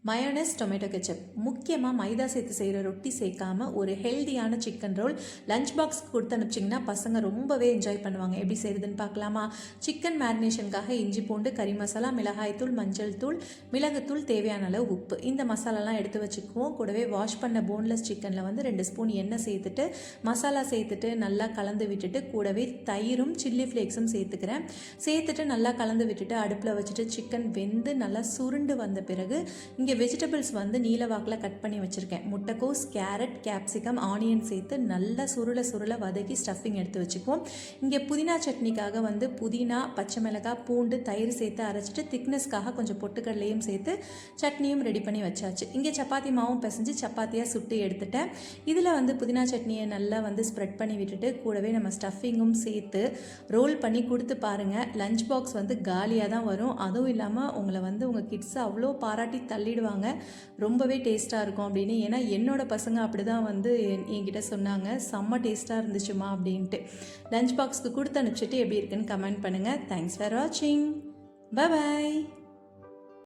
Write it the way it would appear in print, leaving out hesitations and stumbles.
Mayonnaise tomato ketchup. முக்கியமாக மைதா சேர்த்து செய்கிற ரொட்டி சேர்க்காம ஒரு ஹெல்தியான சிக்கன் ரோல் லஞ்ச் பாக்ஸ் கொடுத்து அனுப்பிச்சிங்கன்னா பசங்க ரொம்பவே என்ஜாய் பண்ணுவாங்க. எப்படி செய்கிறதுன்னு பார்க்கலாமா? சிக்கன் மேரினேஷனுக்காக இஞ்சி பூண்டு, கறி மசாலா, மிளகாய்த்தூள், மஞ்சள் தூள், மிளகுத்தூள், தேவையான அளவு உப்பு, இந்த மசாலாலாம் எடுத்து வச்சுக்குவோம். கூடவே வாஷ் பண்ண போன்லெஸ் சிக்கனில் வந்து 2 ஸ்பூன் எண்ணெய் சேர்த்துட்டு மசாலா சேர்த்துட்டு நல்லா கலந்து விட்டுட்டு கூடவே தயிரும் சில்லி ஃப்ளேக்ஸும் சேர்த்துட்டு நல்லா கலந்து விட்டுட்டு அடுப்பில் வச்சுட்டு சிக்கன் வெந்து நல்லா சுருண்டு வந்த பிறகு இங்கே வெஜிடபிள்ஸ் வந்து நீல வாக்கில் கட் பண்ணி வச்சுருக்கேன். முட்டைக்கோஸ், கேரட், கேப்சிகம், ஆனியன் சேர்த்து நல்லா சுருள வதக்கி ஸ்டஃபிங் எடுத்து வச்சுக்குவோம். இங்கே புதினா சட்னிக்காக வந்து புதினா, பச்சை மிளகாய், பூண்டு, தயிர் சேர்த்து அரைச்சிட்டு திக்னஸ்க்காக கொஞ்சம் பொட்டுக்கடலையும் சேர்த்து சட்னியும் ரெடி பண்ணி வச்சாச்சு. இங்கே சப்பாத்தி மாவும் பிசைஞ்சு சப்பாத்தியாக சுட்டு எடுத்துட்டேன். இதில் வந்து புதினா சட்னியை நல்லா வந்து ஸ்ப்ரெட் பண்ணி விட்டுட்டு கூடவே நம்ம ஸ்டஃபிங்கும் சேர்த்து ரோல் பண்ணி கொடுத்து பாருங்கள். லஞ்ச் பாக்ஸ் வந்து காலியாக தான் வரும். அதுவும் இல்லாமல் உங்களை வந்து உங்கள் கிட்ஸை அவ்வளோ பாராட்டி தள்ளிடுவாங்க. ரொம்பவே டேஸ்ட்டாக இருக்கும் அப்படின்னு. ஏன்னா என்னோட பசங்க அப்படி தான் வந்து என்கிட்ட சொன்னாங்க, செம்ம டேஸ்ட்டாக இருந்துச்சுமா அப்படின்ட்டு. லஞ்ச் பாக்ஸ்க்கு கொடுத்து அனுப்பிச்சிட்டு எப்படி இருக்குன்னு கமெண்ட் பண்ணுங்கள். தேங்க்ஸ் ஃபார் வாட்சிங். Bye bye.